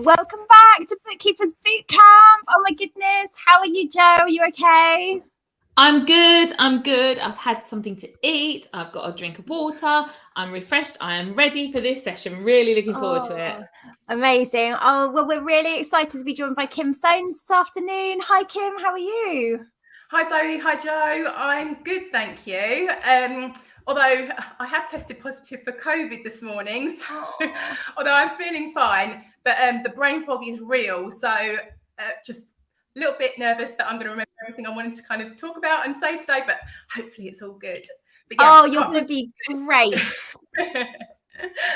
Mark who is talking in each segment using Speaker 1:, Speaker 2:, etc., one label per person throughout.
Speaker 1: Welcome back to Bookkeepers Bootcamp. Oh my goodness, how are you, Jo? Are you okay?
Speaker 2: I'm good. I've had something to eat. I've got a drink of water. I'm refreshed. I am ready for this session. Really looking forward to it.
Speaker 1: Amazing. Oh, well, we're really excited to be joined by Kim Soanes this afternoon. Hi, Kim. How are you?
Speaker 3: Hi, Zoe. Hi, Jo. I'm good, thank you. Although I have tested positive for COVID this morning, so although I'm feeling fine, but the brain fog is real. So just a little bit nervous that I'm going to remember everything I wanted to kind of talk about and say today, but hopefully it's all good. But yeah,
Speaker 1: you're going to be great.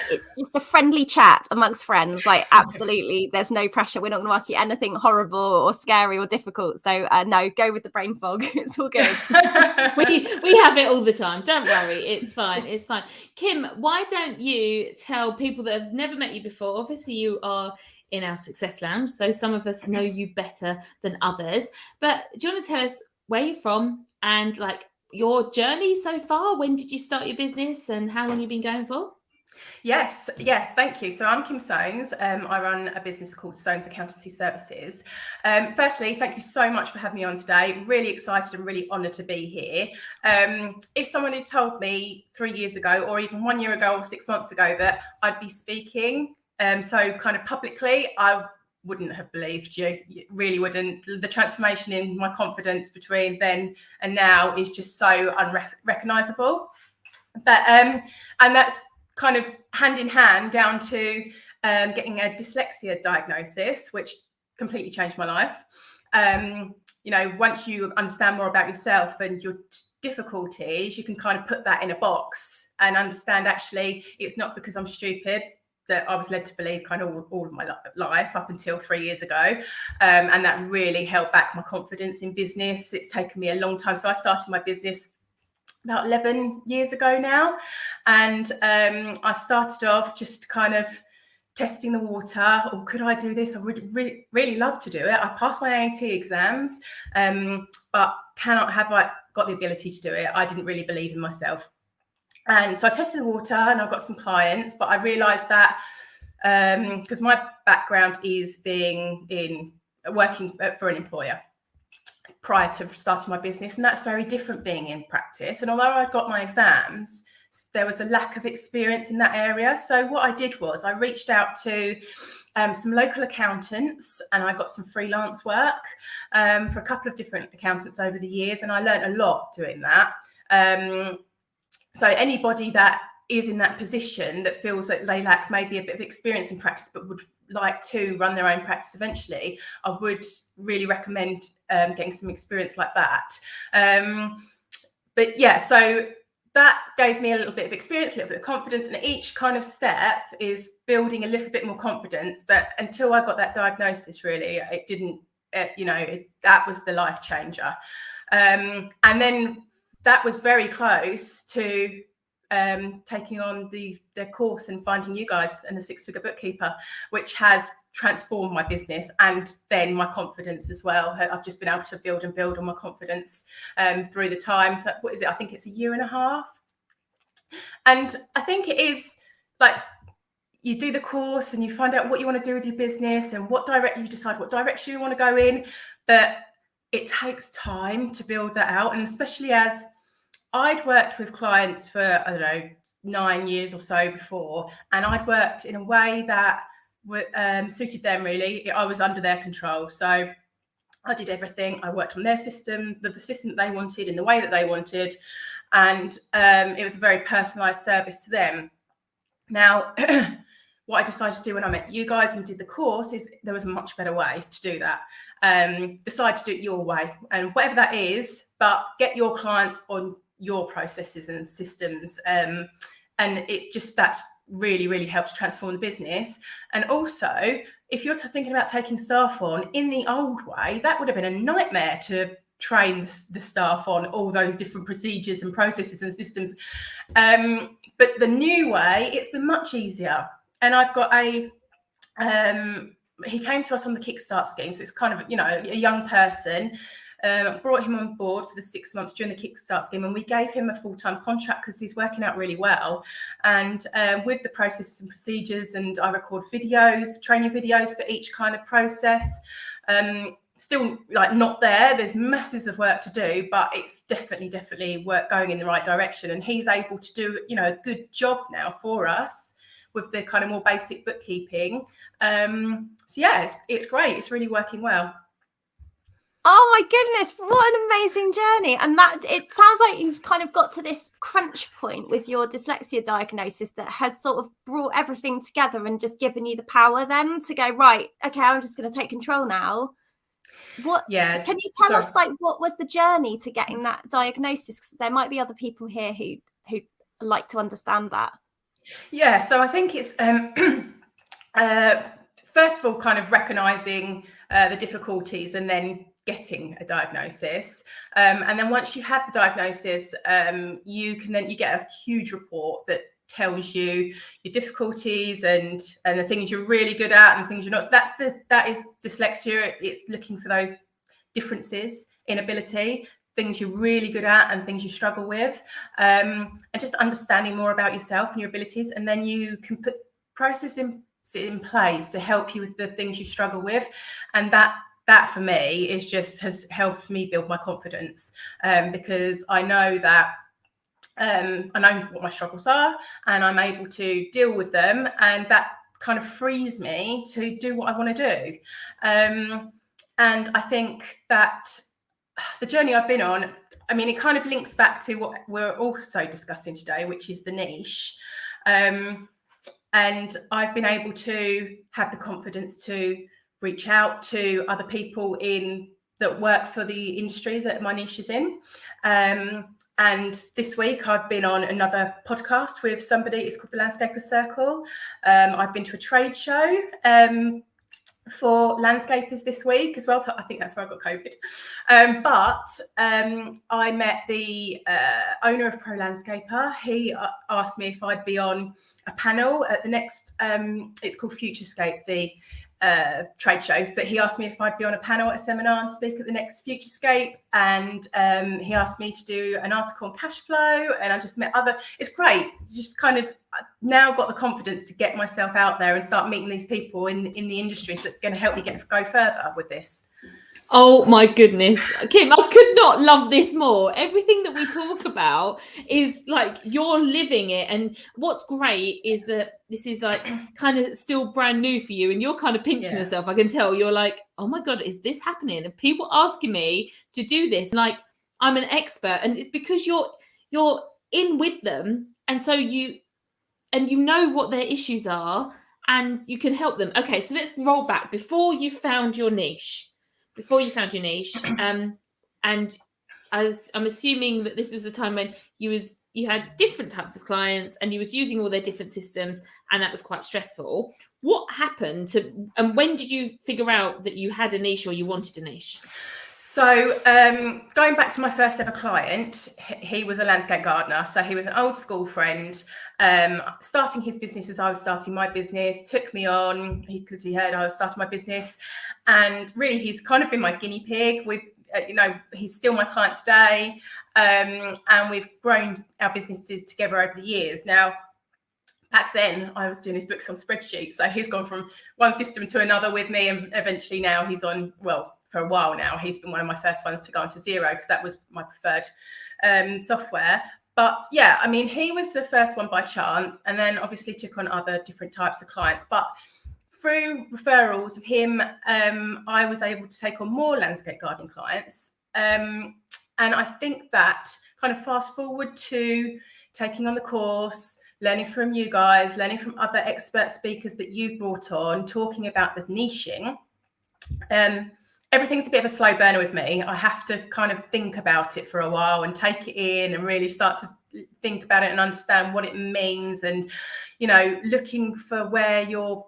Speaker 1: It's just a friendly chat amongst friends. Like, absolutely, there's no pressure. We're not going to ask you anything horrible or scary or difficult. So no, go with the brain fog. It's all good.
Speaker 2: we have it all the time. Don't worry. It's fine. It's fine. Kim, why don't you tell people that have never met you before? Obviously, you are in our Success Lounge, so some of us know you better than others. But do you want to tell us where you're from and like your journey so far? When did you start your business and how long you've been going for?
Speaker 3: Yes, yeah, thank you. So I'm Kim Soanes. I run a business called Soanes Accountancy Services. Firstly, thank you so much for having me on today. Really excited and really honoured to be here. If someone had told me 3 years ago, or even 1 year ago or 6 months ago, that I'd be speaking so kind of publicly, I wouldn't have believed you. Really wouldn't. The transformation in my confidence between then and now is just so unrecognisable. But and that's kind of hand in hand down to getting a dyslexia diagnosis, which completely changed my life. You know, once you understand more about yourself and your difficulties, you can kind of put that in a box and understand actually it's not because I'm stupid that I was led to believe kind of all of my life up until 3 years ago. And that really held back my confidence in business. It's taken me a long time. So I started my business about 11 years ago now. And I started off just kind of testing the water. Or could I do this? I would really love to do it. I passed my AAT exams, but have I got the ability to do it? I didn't really believe in myself. And so I tested the water and I got some clients, but I realized that because my background is working for an employer prior to starting my business, and that's very different being in practice. And although I got my exams, there was a lack of experience in that area. So what I did was I reached out to some local accountants, and I got some freelance work for a couple of different accountants over the years, and I learned a lot doing that. So anybody that is in that position that feels that they lack maybe a bit of experience in practice but would like to run their own practice eventually, I would really recommend getting some experience like that. But yeah, so that gave me a little bit of experience, a little bit of confidence, and each kind of step is building a little bit more confidence. But until I got that diagnosis, really, it didn't, that was the life changer. And then that was very close to taking on the course and finding you guys and the Six-Figure Bookkeeper, which has transformed my business and then my confidence as well. I've just been able to build on my confidence through the time. So what is it? I think it's a year and a half. And I think it is like you do the course and you find out what you want to do with your business and you decide what direction you want to go in. But it takes time to build that out. And especially as I'd worked with clients for, I don't know, 9 years or so before, and I'd worked in a way that suited them really. I was under their control. So I did everything. I worked on their system, the system that they wanted, in the way that they wanted. And it was a very personalised service to them. Now, what I decided to do when I met you guys and did the course is there was a much better way to do that. Decide to do it your way, and whatever that is, but get your clients on your processes and systems. And that's really helped transform the business. And also, if you're thinking about taking staff on in the old way, that would have been a nightmare to train the staff on all those different procedures and processes and systems. But the new way, it's been much easier. And I've got he came to us on the Kickstart scheme. So it's kind of, a young person brought him on board for the 6 months during the Kickstart scheme, and we gave him a full-time contract because he's working out really well. And with the processes and procedures, and I record videos, training videos for each kind of process. Still like not there. There's masses of work to do, but it's definitely work going in the right direction. And he's able to do, you know, a good job now for us with the kind of more basic bookkeeping. So yeah, it's great. It's really working well.
Speaker 1: Oh my goodness, what an amazing journey. And that it sounds like you've kind of got to this crunch point with your dyslexia diagnosis that has sort of brought everything together and just given you the power then to go, right, okay, I'm just going to take control now. What can you tell us, like, what was the journey to getting that diagnosis? Because there might be other people here who like to understand that.
Speaker 3: Yeah, so I think it's first of all kind of recognizing the difficulties and then getting a diagnosis, and then once you have the diagnosis, you get a huge report that tells you your difficulties and the things you're really good at and things you're not. That is dyslexia. It's looking for those differences in ability, things you're really good at and things you struggle with, and just understanding more about yourself and your abilities, and then you can put processes in place to help you with the things you struggle with. And that for me has helped me build my confidence, because I know that I know what my struggles are and I'm able to deal with them, and that kind of frees me to do what I want to do. And I think that the journey I've been on, I mean, it kind of links back to what we're also discussing today, which is the niche. And I've been able to have the confidence to reach out to other people that work for the industry that my niche is in. And this week I've been on another podcast with somebody. It's called the Landscapers Circle. I've been to a trade show for landscapers this week as well. I think that's where I got COVID. But I met the owner of Pro Landscaper. He asked me if I'd be on a panel at the next, it's called Futurescape, the trade show, but he asked me if I'd be on a panel at a seminar and speak at the next Futurescape, and he asked me to do an article on cash flow, and I just met it's great, just kind of now got the confidence to get myself out there and start meeting these people in the industries that are going to help me go further with this.
Speaker 2: Oh my goodness, Kim, I could not love this more. Everything that we talk about is like you're living it. And what's great is that this is like kind of still brand new for you, and you're kind of pinching yourself. I can tell you're like, oh my God, is this happening? And people asking me to do this, like I'm an expert. And it's because you're in with them. And so you know what their issues are and you can help them. Okay, so let's roll back before you found your niche. And as I'm assuming that this was the time when you had different types of clients and you was using all their different systems, and that was quite stressful. What happened and when did you figure out that you had a niche or you wanted a niche?
Speaker 3: So going back to my first ever client, he was a landscape gardener. So he was an old school friend, starting his business as I was starting my business, took me on because he heard I was starting my business. And really, he's kind of been my guinea pig. He's still my client today. And we've grown our businesses together over the years. Now, back then, I was doing his books on spreadsheets. So he's gone from one system to another with me. And eventually now he's on, for a while now, he's been one of my first ones to go onto Xero because that was my preferred software. But yeah, I mean, he was the first one by chance, and then obviously took on other different types of clients. But through referrals of him, I was able to take on more landscape gardening clients. And I think that kind of fast forward to taking on the course, learning from you guys, learning from other expert speakers that you've brought on, talking about the niching. Everything's a bit of a slow burner with me. I have to kind of think about it for a while and take it in and really start to think about it and understand what it means, and, looking for where your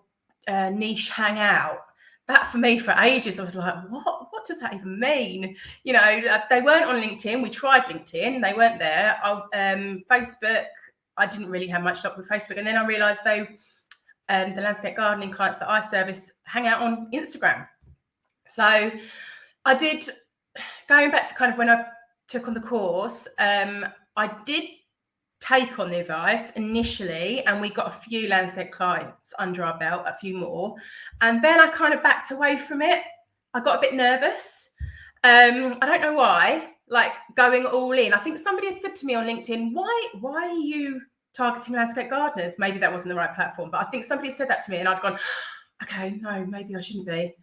Speaker 3: niche hang out. That for me, for ages, I was like, what does that even mean? They weren't on LinkedIn. We tried LinkedIn. They weren't there. Facebook, I didn't really have much luck with Facebook. And then I realized the landscape gardening clients that I service hang out on Instagram. So I did going back to kind of when I took on the course, I did take on the advice initially, and we got a few landscape clients under our belt, a few more, and then I kind of backed away from it. I got a bit nervous. I don't know why, like going all in. I think somebody had said to me on LinkedIn, why are you targeting landscape gardeners? Maybe that wasn't the right platform, but I think somebody said that to me, and I'd gone, okay, no, maybe I shouldn't be.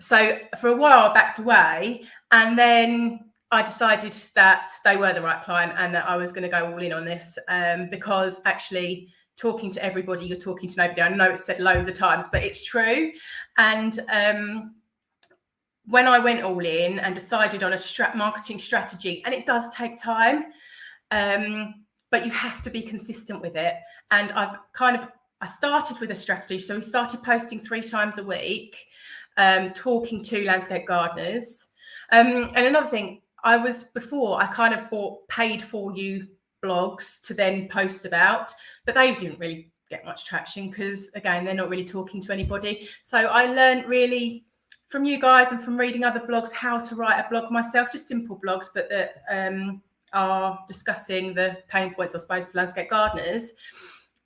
Speaker 3: So for a while I backed away, and then I decided that they were the right client and that I was going to go all in on this, because actually talking to everybody, you're talking to nobody. I know it's said loads of times, but it's true. And when I went all in and decided on a marketing strategy, and it does take time, but you have to be consistent with it. And I started with a strategy. So we started posting 3 times a week, talking to landscape gardeners. And another thing, I kind of bought paid for you blogs to then post about, but they didn't really get much traction because, again, they're not really talking to anybody. So I learned really from you guys and from reading other blogs how to write a blog myself, just simple blogs, but that are discussing the pain points, I suppose, of landscape gardeners.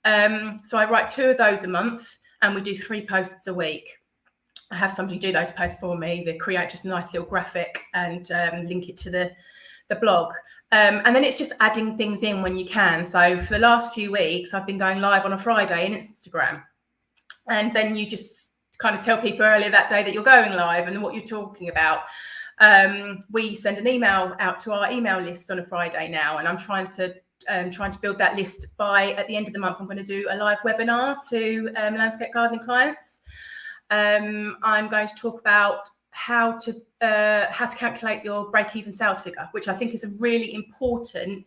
Speaker 3: So I write 2 of those a month, and we do 3 posts a week. I have somebody do those posts for me. They create just a nice little graphic and link it to the blog. And then it's just adding things in when you can. So for the last few weeks, I've been going live on a Friday in Instagram. And then you just kind of tell people earlier that day that you're going live and what you're talking about. We send an email out to our email list on a Friday now, and I'm trying to build that list by at the end of the month. I'm going to do a live webinar to landscape gardening clients. I'm going to talk about how to calculate your break-even sales figure, which I think is a really important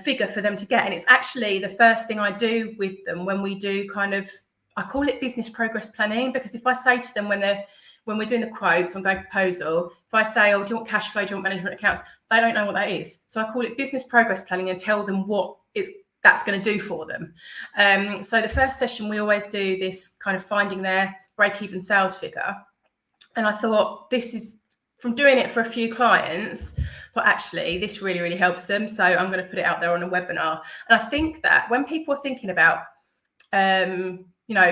Speaker 3: figure for them to get. And it's actually the first thing I do with them when we do I call it business progress planning, because if I say to them when we're doing the quotes on Go Proposal, if I say, oh, do you want cash flow, do you want management accounts? They don't know what that is. So I call it business progress planning and tell them what that's going to do for them. So the first session, we always do this kind of finding their break-even sales figure. And I thought, this is from doing it for a few clients, but actually this really, really helps them. So I'm going to put it out there on a webinar. And I think that when people are thinking about,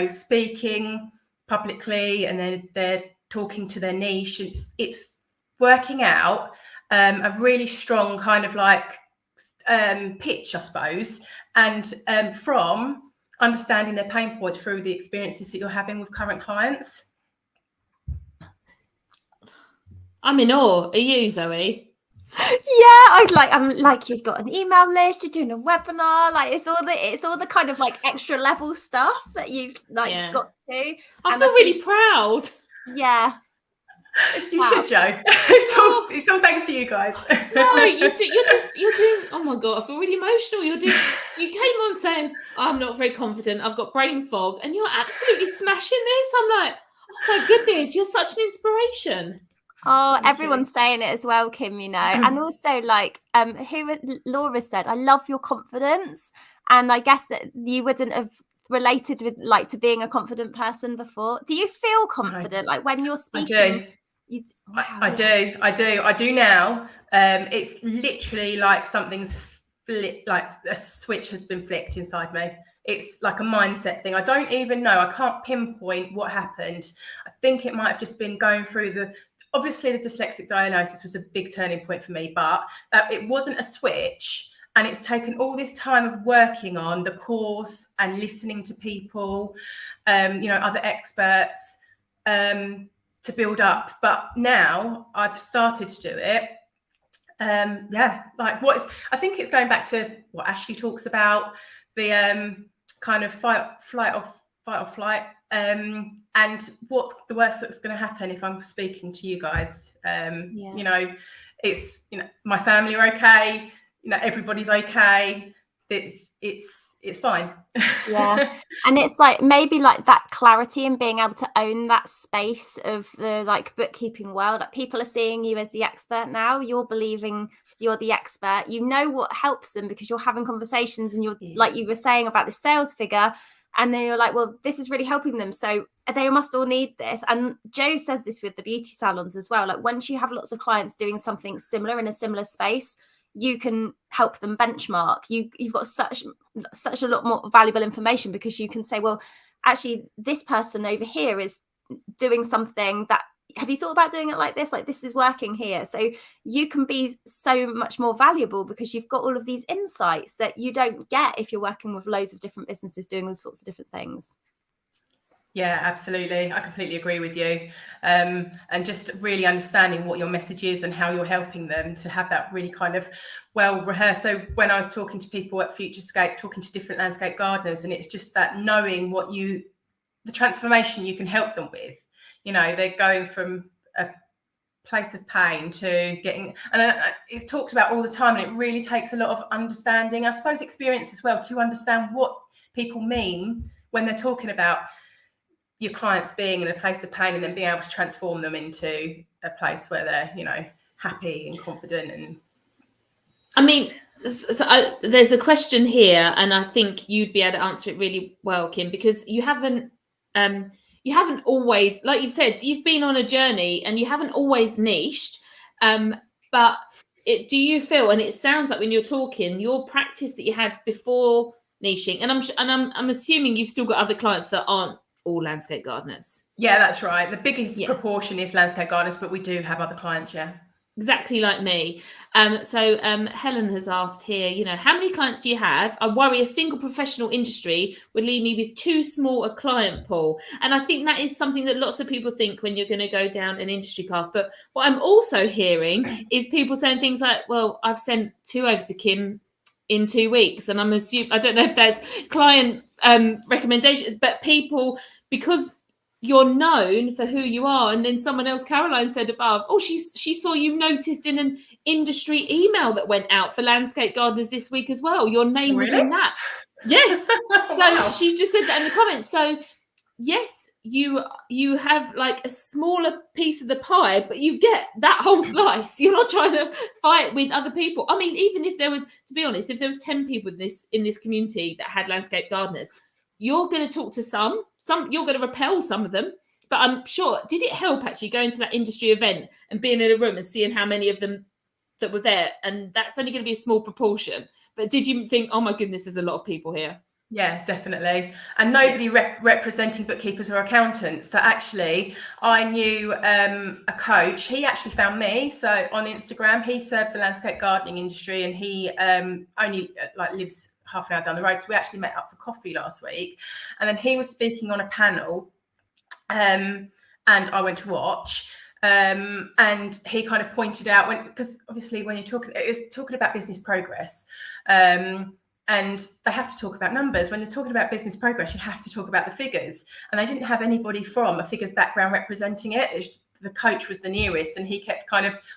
Speaker 3: speaking publicly, and then they're talking to their niche, it's working out a really strong kind of pitch, I suppose, and from understanding their pain points through the experiences that you're having with current clients.
Speaker 2: I'm in awe. Are you, Zoe?
Speaker 1: Yeah, I'm like, you've got an email list, you're doing a webinar, like it's all the kind of like extra level stuff that you've got to do.
Speaker 2: I feel really proud.
Speaker 1: Yeah.
Speaker 3: You should, Jo. It's all thanks to you guys.
Speaker 2: No, you're doing. Oh my god, I feel really emotional. You came on saying, I'm not very confident, I've got brain fog, and you're absolutely smashing this. I'm like, oh my goodness, you're such an inspiration.
Speaker 1: Oh, everyone's saying it as well, Kim, and also Laura said, I love your confidence. And I guess that you wouldn't have related with to being a confident person before. Do you feel confident when you're speaking?
Speaker 3: I do now. It's literally like something's flipped, like a switch has been flicked inside me. It's like a mindset thing. I don't even know. I can't pinpoint what happened. I think it might have just been going through obviously the dyslexic diagnosis was a big turning point for me, but it wasn't a switch. And it's taken all this time of working on the course and listening to people, other experts, to build up. But now I've started to do it. I think it's going back to what Ashley talks about, the kind of fight or flight. And what's the worst that's going to happen if I'm speaking to you guys? It's my family are okay. Everybody's okay. It's fine.
Speaker 1: Yeah. And it's maybe that clarity and being able to own that space of the bookkeeping world. People are seeing you as the expert now. You're believing you're the expert. You know what helps them because you're having conversations, and you're like you were saying about the sales figure. And then you're like, well, this is really helping them, so they must all need this. And Jo says this with the beauty salons as well. Like, once you have lots of clients doing something similar in a similar space, you can help them benchmark. You've got such a lot more valuable information, because you can say, well, actually, this person over here is doing something that, have you thought about doing it like this is working here. So you can be so much more valuable, because you've got all of these insights that you don't get if you're working with loads of different businesses doing all sorts of different things.
Speaker 3: Yeah, absolutely. I completely agree with you. And just really understanding what your message is and how you're helping them to have that really kind of well rehearsed. So when I was talking to people at Futurescape, talking to different landscape gardeners, and it's just that knowing the transformation you can help them with. You know, they're going from a place of pain to getting, and it's talked about all the time, and it really takes a lot of understanding, I suppose, experience as well, to understand what people mean when they're talking about your clients being in a place of pain, and then being able to transform them into a place where they're, you know, happy and confident. And
Speaker 2: I mean, there's a question here, and I think you'd be able to answer it really well, Kim, because you haven't always, like you've said, you've been on a journey and you haven't always niched. But do you feel, and it sounds like when you're talking, your practice that you had before niching, and I'm assuming you've still got other clients that aren't all landscape gardeners.
Speaker 3: Yeah, that's right. The biggest proportion is landscape gardeners, but we do have other clients. Yeah.
Speaker 2: Exactly like me. So Helen has asked here, you know, how many clients do you have? I worry a single professional industry would leave me with too small a client pool. And I think that is something that lots of people think when you're going to go down an industry path. But what I'm also hearing is people saying things like, well, I've sent 2 over to Kim in 2 weeks. And I'm assuming, I don't know if that's client recommendations, but people, because you're known for who you are. And then someone else, Caroline, said above, oh, she saw you noticed in an industry email that went out for landscape gardeners this week as well. Your name was in that. Yes. So
Speaker 3: Wow.
Speaker 2: She just said that in the comments. So yes, you have like a smaller piece of the pie, but you get that whole slice. You're not trying to fight with other people. I mean, even if there was, to be honest, if there was 10 people in this community that had landscape gardeners, you're going to talk to some you're going to repel some of them. But I'm sure, did it help actually going to that industry event and being in a room and seeing how many of them that were there? And that's only going to be a small proportion. But did you think, oh my goodness, there's a lot of people here?
Speaker 3: Yeah, definitely. And nobody representing bookkeepers or accountants. So actually, I knew a coach. He actually found me. So on Instagram, he serves the landscape gardening industry, and he only lives half an hour down the road. So we actually met up for coffee last week, and then he was speaking on a panel, and I went to watch. And he kind of pointed out, because obviously when you're talking about business progress, and they have to talk about numbers. When they're talking about business progress, you have to talk about the figures. And they didn't have anybody from a figures background representing it. The coach was the nearest, and he kept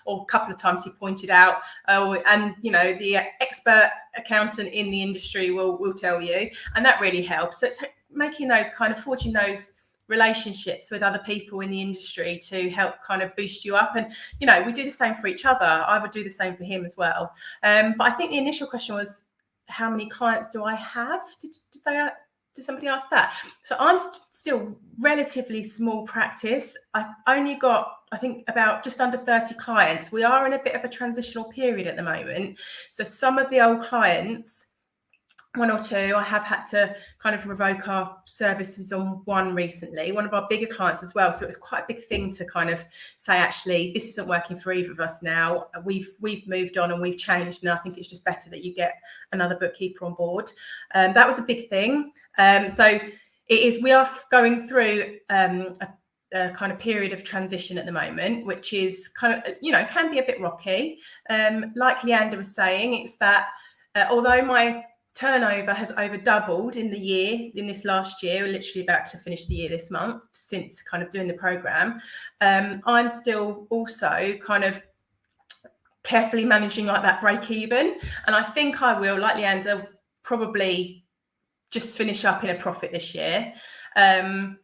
Speaker 3: or a couple of times he pointed out, and you know, the expert accountant in the industry will tell you, and that really helps. So it's making those forging those relationships with other people in the industry to help kind of boost you up. And you know, we do the same for each other. I would do the same for him as well. But I think the initial question was, how many clients do I have? Did somebody ask that? So I'm still relatively small practice. I've only got, I think, about just under 30 clients. We are in a bit of a transitional period at the moment. So some of the old clients, 1 or 2, I have had to kind of revoke our services on one recently, one of our bigger clients as well. So it was quite a big thing to kind of say, actually, this isn't working for either of us now. We've moved on and we've changed, and I think it's just better that you get another bookkeeper on board. That was a big thing. So we are going through a kind of period of transition at the moment, which is kind of, you know, can be a bit rocky. Like Leander was saying, it's that although my turnover has over doubled in this last year, we're literally about to finish the year this month since kind of doing the program, I'm still also kind of carefully managing like that break even. And I think I will, like Leander, probably just finish up in a profit this year. But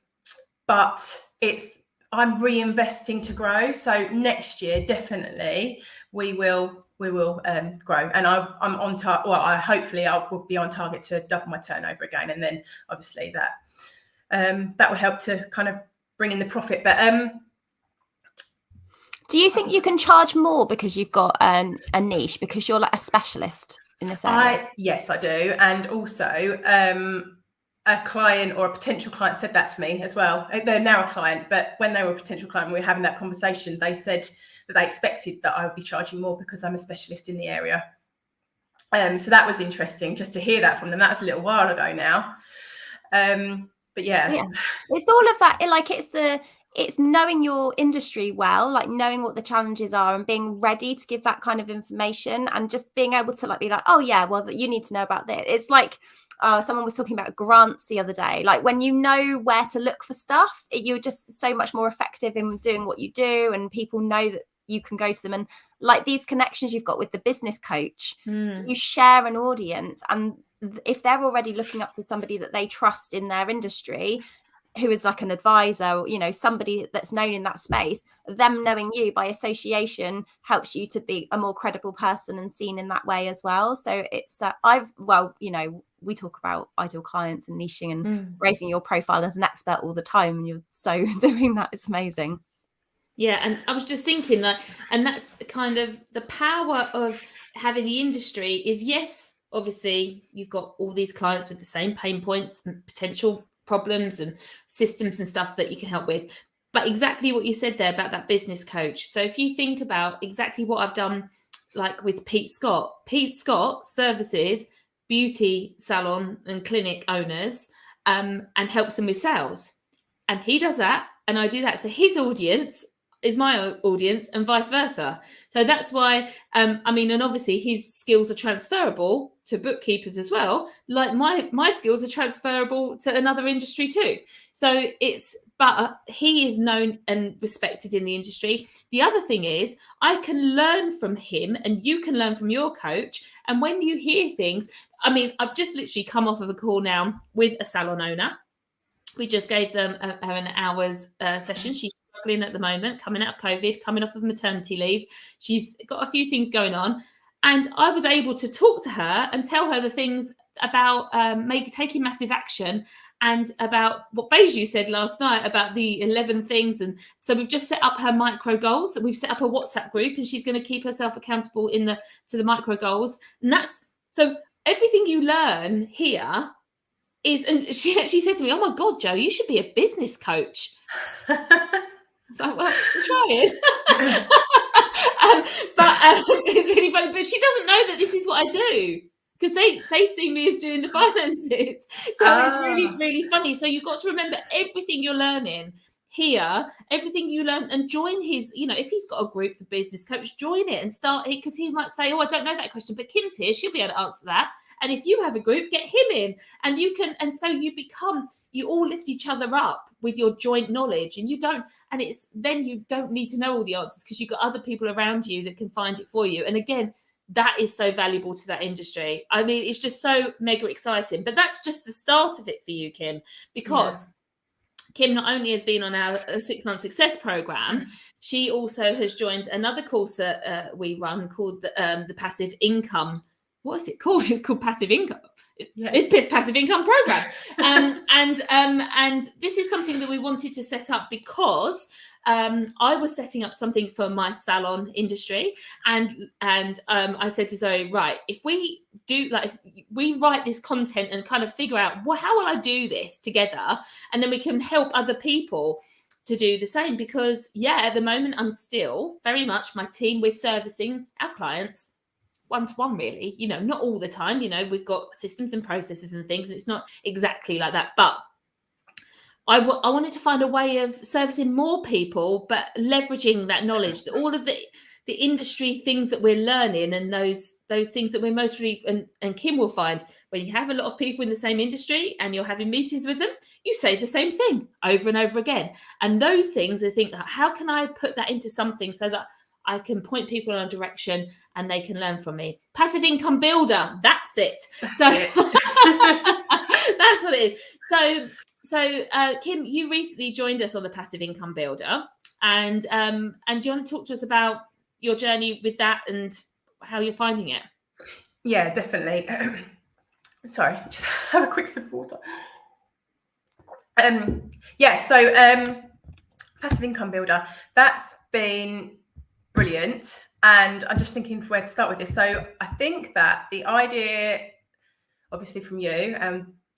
Speaker 3: I'm reinvesting to grow. So next year, definitely, we will we will grow. And I'm on target. Well, hopefully I will be on target to double my turnover again, and then obviously that will help to kind of bring in the profit. But
Speaker 1: do you think you can charge more because you've got a niche, because you're like a specialist in this area?
Speaker 3: Yes, I do. And also a client or a potential client said that to me as well. They're now a client, but when they were a potential client, we were having that conversation, they said that they expected that I would be charging more because I'm a specialist in the area. So that was interesting just to hear that from them. That was a little while ago now. But yeah,
Speaker 1: it's all of that. Like it's knowing your industry well, like knowing what the challenges are and being ready to give that kind of information, and just being able to like be like, oh yeah, well, you need to know about this. It's like someone was talking about grants the other day. Like when you know where to look for stuff, you're just so much more effective in doing what you do, and people know that you can go to them. And like these connections you've got with the business coach, you share an audience, and if they're already looking up to somebody that they trust in their industry, who is like an advisor, or, you know, somebody that's known in that space, them knowing you by association helps you to be a more credible person and seen in that way as well. So it's you know, we talk about ideal clients and niching and raising your profile as an expert all the time, and you're so doing that. It's amazing.
Speaker 2: Yeah, and I was just thinking that, and that's kind of the power of having the industry is, yes, obviously you've got all these clients with the same pain points and potential problems and systems and stuff that you can help with. But exactly what you said there about that business coach. So if you think about exactly what I've done, like with Pete Scott services beauty salon and clinic owners and helps them with sales. And he does that, and I do that. So his audience is my audience and vice versa. So that's why, I mean, and obviously his skills are transferable to bookkeepers as well. Like my skills are transferable to another industry too. So but he is known and respected in the industry. The other thing is I can learn from him, and you can learn from your coach. And when you hear things, I mean, I've just literally come off of a call now with a salon owner. We just gave them an hour's session. She's struggling at the moment, coming out of COVID, coming off of maternity leave. She's got a few things going on. And I was able to talk to her and tell her the things about maybe taking massive action, and about what Beju said last night about the 11 things. And so we've just set up her micro goals. We've set up a WhatsApp group, and she's going to keep herself accountable to the micro goals. And that's, so everything you learn here is, and she said to me, oh my God, Jo, you should be a business coach. I was like, well, I'm trying. But it's really funny. But she doesn't know that this is what I do, because they see me as doing the finances. So it's really, really funny. So you've got to remember everything you're learning here, everything you learn, and join his, you know, if he's got a group, the business coach, join it and start it, because he might say, oh, I don't know that question, but Kim's here, she'll be able to answer that. And if you have a group, get him in, and you can, and so you all lift each other up with your joint knowledge, and you don't need to know all the answers, because you've got other people around you that can find it for you. And again, that is so valuable to that industry. I mean, it's just so mega exciting. But that's just the start of it for you, Kim, because Kim not only has been on our 6-month success program, she also has joined another course that we run called the Passive Income. What is it called? It's called Passive Income. It's Passive Income Program. And this is something that we wanted to set up because I was setting up something for my salon industry, and I said to Zoe, right, if we write this content and kind of figure out, well, how will I do this together, and then we can help other people to do the same. Because at the moment I'm still very much, my team, we're servicing our clients one-to-one, really, you know, not all the time, you know, we've got systems and processes and things, and it's not exactly like that, but I wanted to find a way of servicing more people, but leveraging that knowledge, all of the industry things that we're learning, and those things that we're mostly, and Kim will find, when you have a lot of people in the same industry and you're having meetings with them, you say the same thing over and over again. And those things, I think, how can I put that into something so that I can point people in a direction and they can learn from me? Passive income builder, that's it. So that's what it is. So Kim, you recently joined us on the Passive Income Builder, and do you want to talk to us about your journey with that and how you're finding it.
Speaker 3: Yeah, definitely. Sorry, just have a quick sip of water. Passive income builder, that's been brilliant. And I'm just thinking where to start with this. So I think that the idea, obviously from you,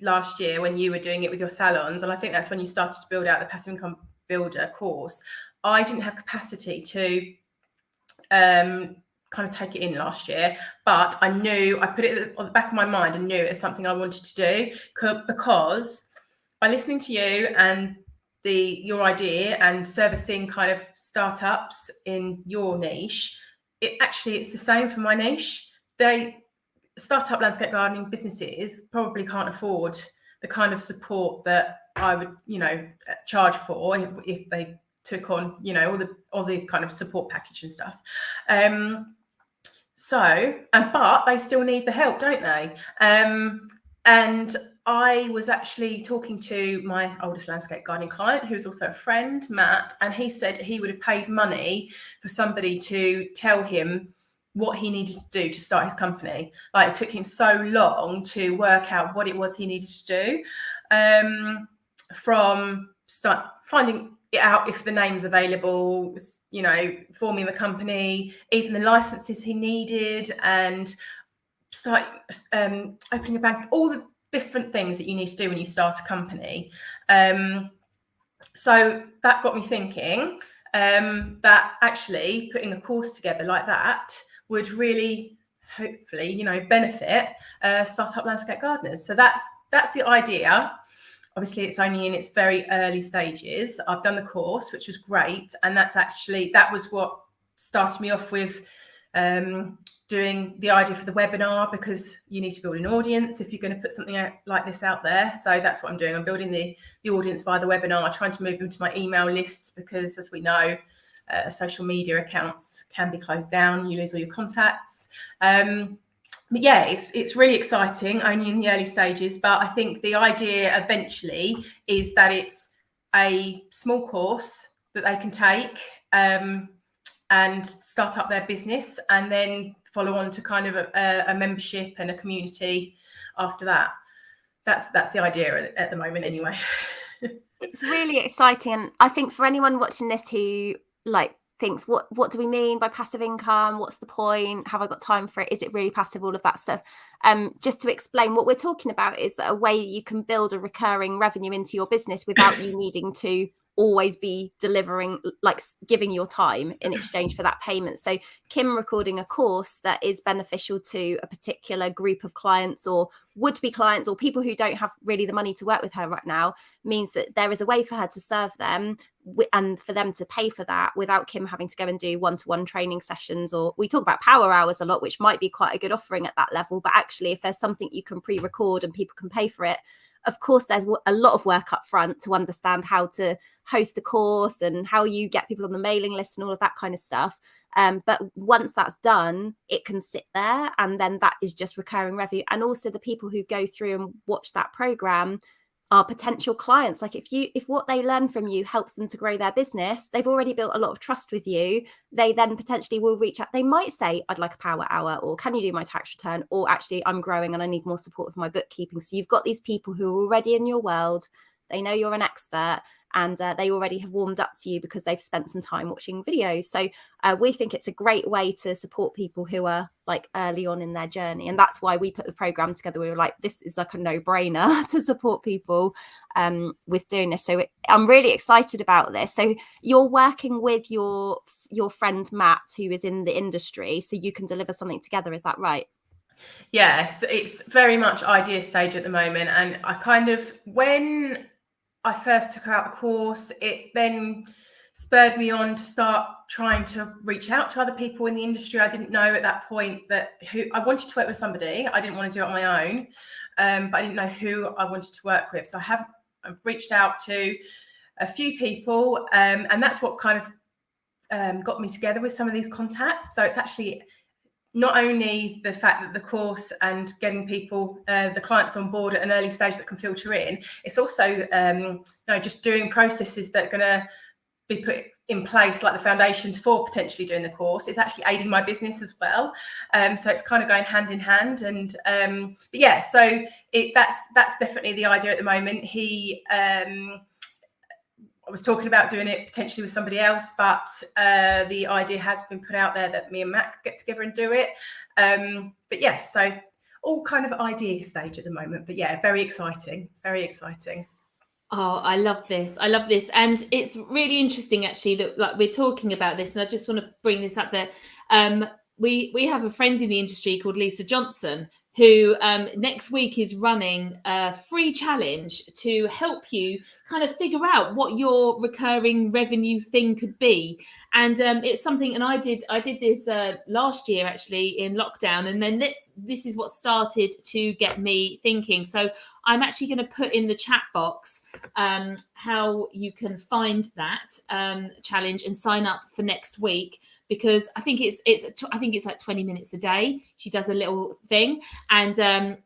Speaker 3: last year when you were doing it with your salons, and I think that's when you started to build out the passive income builder course, I didn't have capacity to kind of take it in last year, but I knew, I put it on the back of my mind and knew it's something I wanted to do, because by listening to you and your idea and servicing kind of startups in your niche, it's the same for my niche. Startup landscape gardening businesses probably can't afford the kind of support that I would, charge for if they took on, all the kind of support package and stuff. But they still need the help, don't they? And I was actually talking to my oldest landscape gardening client, who's also a friend, Matt, and he said he would have paid money for somebody to tell him what he needed to do to start his company. Like, it took him so long to work out what it was he needed to do, from start finding it out if the name's available, forming the company, even the licenses he needed, and start opening a bank, all the different things that you need to do when you start a company. So that got me thinking that actually putting a course together like that would really, hopefully, benefit startup landscape gardeners. So that's the idea. Obviously, it's only in its very early stages. I've done the course, which was great, and that was what started me off with doing the idea for the webinar, because you need to build an audience if you're going to put something like this out there. So that's what I'm doing. I'm building the audience via the webinar, trying to move them to my email lists, because as we know, social media accounts can be closed down. You lose all your contacts. But yeah, it's really exciting, only in the early stages. But I think the idea eventually is that it's a small course that they can take and start up their business, and then follow on to kind of a membership and a community after that. That's the idea at the moment, anyway.
Speaker 1: It's really exciting, and I think for anyone watching this who thinks, what do we mean by passive income? What's the point? Have I got time for it? Is it really passive? All of that stuff. Just to explain, what we're talking about is a way you can build a recurring revenue into your business without you needing to always be delivering, giving your time in exchange for that payment. So Kim recording a course that is beneficial to a particular group of clients or would-be clients or people who don't have really the money to work with her right now means that there is a way for her to serve them and for them to pay for that without Kim having to go and do one-to-one training sessions. Or we talk about power hours a lot, which might be quite a good offering at that level. But actually, if there's something you can pre-record and people can pay for it, of course, there's a lot of work up front to understand how to host a course and how you get people on the mailing list and all of that kind of stuff. But once that's done, it can sit there, and then that is just recurring revenue. And also the people who go through and watch that program are potential clients. Like if what they learn from you helps them to grow their business, they've already built a lot of trust with you. They then potentially will reach out. They might say, I'd like a power hour, or can you do my tax return? Or actually, I'm growing and I need more support with my bookkeeping. So you've got these people who are already in your world. They know you're an expert, and they already have warmed up to you because they've spent some time watching videos. So we think it's a great way to support people who are early on in their journey. And that's why we put the program together. We were like, this is a no-brainer to support people with doing this. So I'm really excited about this. So you're working with your friend Matt, who is in the industry, so you can deliver something together. Is that right?
Speaker 3: Yes, it's very much idea stage at the moment. And when I first took out the course, it then spurred me on to start trying to reach out to other people in the industry. I didn't know at that point who I wanted to work with somebody. I didn't want to do it on my own, but I didn't know who I wanted to work with. So I've reached out to a few people, and that's what kind of got me together with some of these contacts. So it's actually not only the fact that the course and getting people, the clients on board at an early stage that can filter in, it's also just doing processes that are going to be put in place, like the foundations for potentially doing the course. It's actually aiding my business as well. So it's kind of going hand in hand. And but yeah, so that's definitely the idea at the moment. I was talking about doing it potentially with somebody else, but the idea has been put out there that me and Matt get together and do it. But yeah, so all kind of idea stage at the moment. But yeah, very exciting, very exciting.
Speaker 2: Oh, I love this. I love this. And it's really interesting, actually, that like we're talking about this. And I just want to bring this up there. We have a friend in the industry called Lisa Johnson, who next week is running a free challenge to help you kind of figure out what your recurring revenue thing could be. And it's something, and I did this last year, actually, in lockdown. And then this is what started to get me thinking. So I'm actually going to put in the chat box how you can find that challenge and sign up for next week, because I think it's like 20 minutes a day. She does a little thing, and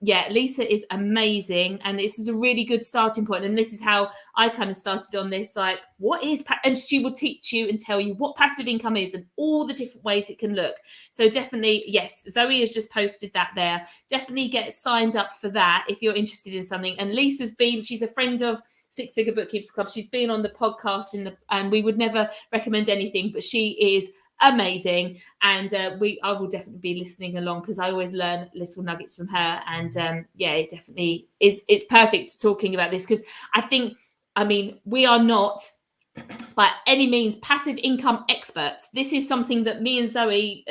Speaker 2: yeah, Lisa is amazing, and this is a really good starting point. And this is how I kind of started on this, like, what is and she will teach you and tell you what passive income is and all the different ways it can look. So definitely, yes, Zoe has just posted that there. Definitely get signed up for that if you're interested in something. And she's a friend of Six Figure Bookkeepers Club. She's been on the podcast and we would never recommend anything, but she is amazing, and I will definitely be listening along, because I always learn little nuggets from her. And yeah, it definitely is. It's perfect talking about this, because I mean, we are not by any means passive income experts. This is something that me and Zoe,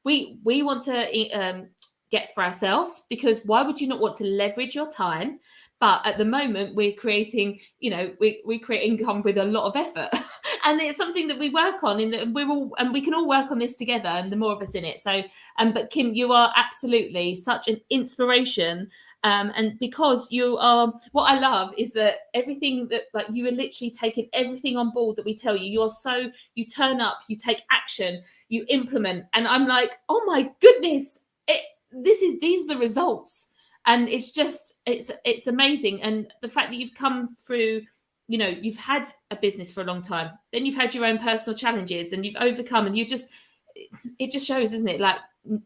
Speaker 2: we want to get for ourselves, because why would you not want to leverage your time? But at the moment, we're creating, we create income with a lot of effort. And it's something that we work on, and we can all work on this together, and the more of us in it. So, but Kim, you are absolutely such an inspiration. And because you are, what I love is that everything that, like, you are literally taking everything on board that we tell you. You turn up, you take action, you implement. And I'm like, oh my goodness, these are the results. And it's just, it's amazing. And the fact that you've come through, you've had a business for a long time, then you've had your own personal challenges, and you've overcome, and it just shows, isn't it? Like,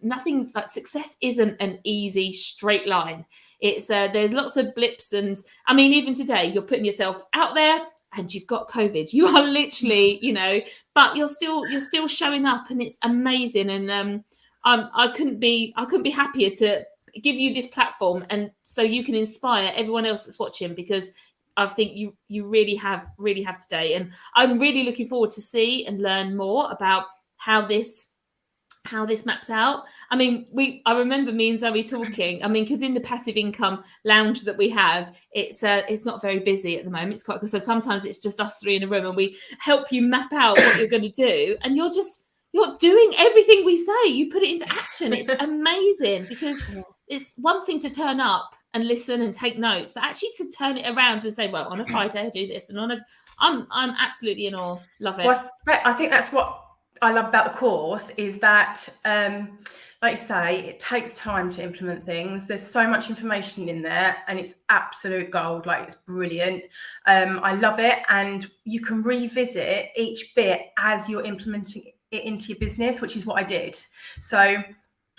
Speaker 2: nothing's like, success isn't an easy straight line. It's there's lots of blips. And I mean, even today, you're putting yourself out there and you've got COVID. You are literally, but you're still showing up, and it's amazing. And I couldn't be happier to give you this platform, and so you can inspire everyone else that's watching, because I think you really have today. And I'm really looking forward to see and learn more about how this maps out. I mean, I remember me and Zoe talking. I mean, because in the passive income lounge that we have, it's not very busy at the moment. It's quite good. So sometimes it's just us three in a room, and we help you map out what you're going to do, and you're doing everything we say. You put it into action. It's amazing, because it's one thing to turn up and listen and take notes, but actually to turn it around and say, well, on a Friday I do this, and I'm absolutely in awe. Love it.
Speaker 3: Well, I think that's what I love about the course, is that, like you say, it takes time to implement things. There's so much information in there, and it's absolute gold. Like, it's brilliant. I love it. And you can revisit each bit as you're implementing it into your business, which is what I did. So,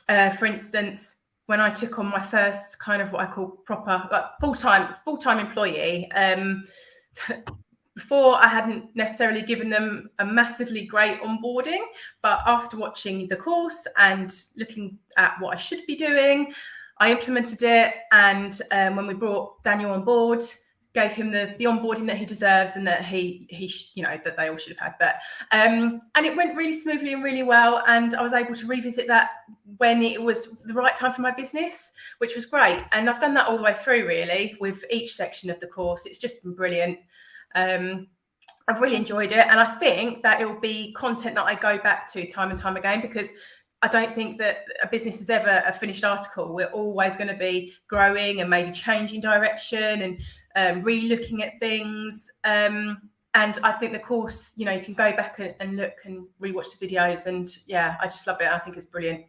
Speaker 3: for instance, when I took on my first kind of what I call proper, like, full-time employee, before I hadn't necessarily given them a massively great onboarding, but after watching the course and looking at what I should be doing, I implemented it. And when we brought Daniel on board, gave him the onboarding that he deserves, and that he that they all should have had. But and it went really smoothly and really well, and I was able to revisit that when it was the right time for my business, which was great. And I've done that all the way through, really, with each section of the course. It's just been brilliant. I've really enjoyed it, and I think that it will be content that I go back to time and time again, because I don't think that a business is ever a finished article. We're always going to be growing and maybe changing direction and re-looking at things. And I think the course, you can go back and look and rewatch the videos, and yeah, I just love it. I think it's brilliant.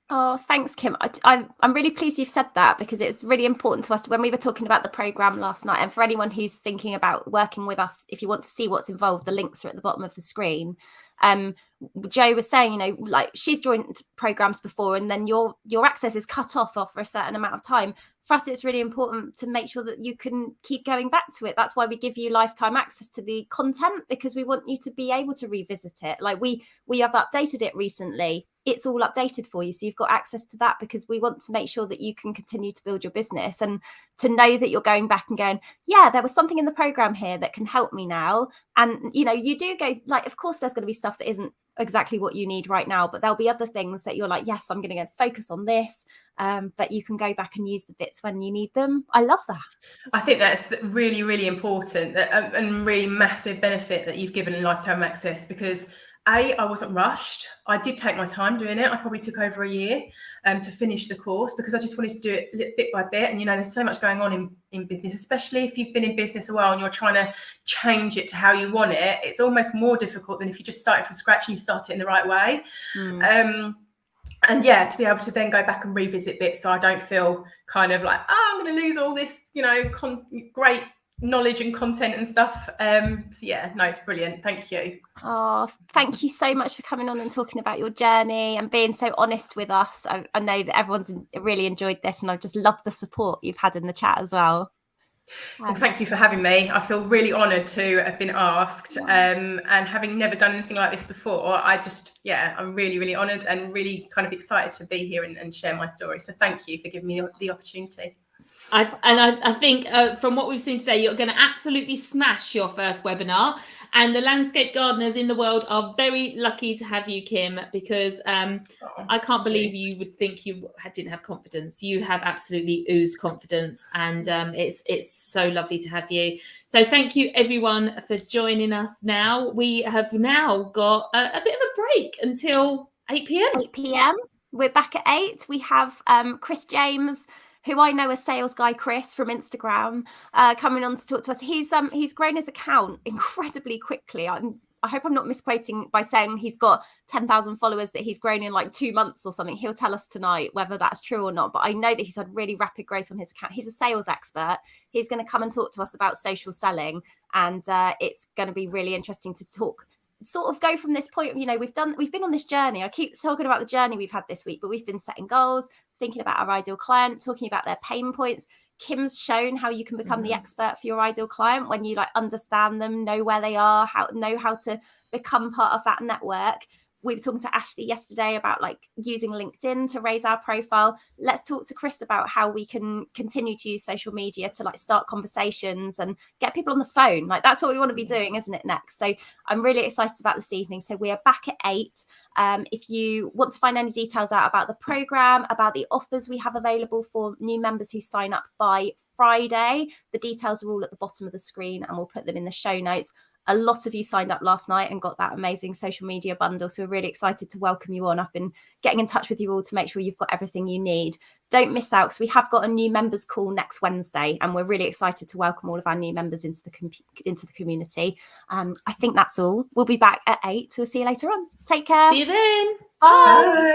Speaker 1: Oh, thanks, Kim. I'm really pleased you've said that, because it's really important to us when we were talking about the programme last night. And for anyone who's thinking about working with us, if you want to see what's involved, the links are at the bottom of the screen. Jo was saying, you know, like she's joined programmes before, and then your access is cut off after a certain amount of time. For us, it's really important to make sure that you can keep going back to it. That's why we give you lifetime access to the content, because we want you to be able to revisit it. Like we have updated it recently. It's all updated for you, so you've got access to that, because we want to make sure that you can continue to build your business, and to know that you're going back and going, yeah, there was something in the program here that can help me now. And you know, you do go, like, of course there's going to be stuff that isn't exactly what you need right now, but there'll be other things that you're like, yes, I'm going to go focus on this, but you can go back and use the bits when you need them. I love that.
Speaker 3: I think that's really, really important, and really massive benefit that you've given lifetime access, because I wasn't rushed. I did take my time doing it. I probably took over a year to finish the course, because I just wanted to do it bit by bit. And, you know, there's so much going on in business, especially if you've been in business a while and you're trying to change it to how you want it. It's almost more difficult than if you just started from scratch and you start it in the right way. And yeah, to be able to then go back and revisit bits, so I don't feel kind of like, oh, I'm going to lose all this, you know, great knowledge and content and stuff. So yeah, no, it's brilliant. Thank you.
Speaker 1: Oh, thank you so much for coming on and talking about your journey and being so honest with us. I know that everyone's really enjoyed this, and I just love the support you've had in the chat as well.
Speaker 3: Well, thank you for having me. I feel really honoured to have been asked, and having never done anything like this before, I'm really, really honoured and really kind of excited to be here and share my story. So thank you for giving me the opportunity.
Speaker 2: I think from what we've seen today, you're going to absolutely smash your first webinar, and the landscape gardeners in the world are very lucky to have you, Kim, because I can't believe you would think you didn't have confidence. You have absolutely oozed confidence, and it's so lovely to have you. So thank you everyone for joining us. Now we have got a bit of a break until 8 p.m.
Speaker 1: 8 p.m. We're back at 8. We have Chris James, who I know as Sales Guy Chris from Instagram, coming on to talk to us. He's grown his account incredibly quickly. I hope I'm not misquoting by saying he's got 10,000 followers that he's grown in like 2 months or something. He'll tell us tonight whether that's true or not, but I know that he's had really rapid growth on his account. He's a sales expert. He's going to come and talk to us about social selling, and it's going to be really interesting to sort of go from this point. You know, we've been on this journey. I keep talking about the journey we've had this week, but we've been setting goals, thinking about our ideal client, talking about their pain points. Kim's shown how you can become the expert for your ideal client when you like understand them, know where they are, know how to become part of that network. We were talking to Ashley yesterday about like using LinkedIn to raise our profile. Let's talk to Chris about how we can continue to use social media to like start conversations and get people on the phone. Like that's what we want to be doing, isn't it, next? So I'm really excited about this evening. So we are back at 8. If you want to find any details out about the program, about the offers we have available for new members who sign up by Friday, the details are all at the bottom of the screen, and we'll put them in the show notes. A lot of you signed up last night and got that amazing social media bundle. So we're really excited to welcome you on. I've been getting in touch with you all to make sure you've got everything you need. Don't miss out, because we have got a new members call next Wednesday, and we're really excited to welcome all of our new members into the community. I think that's all. We'll be back at 8. So we'll see you later on. Take care.
Speaker 2: See you then.
Speaker 1: Bye.
Speaker 3: Bye.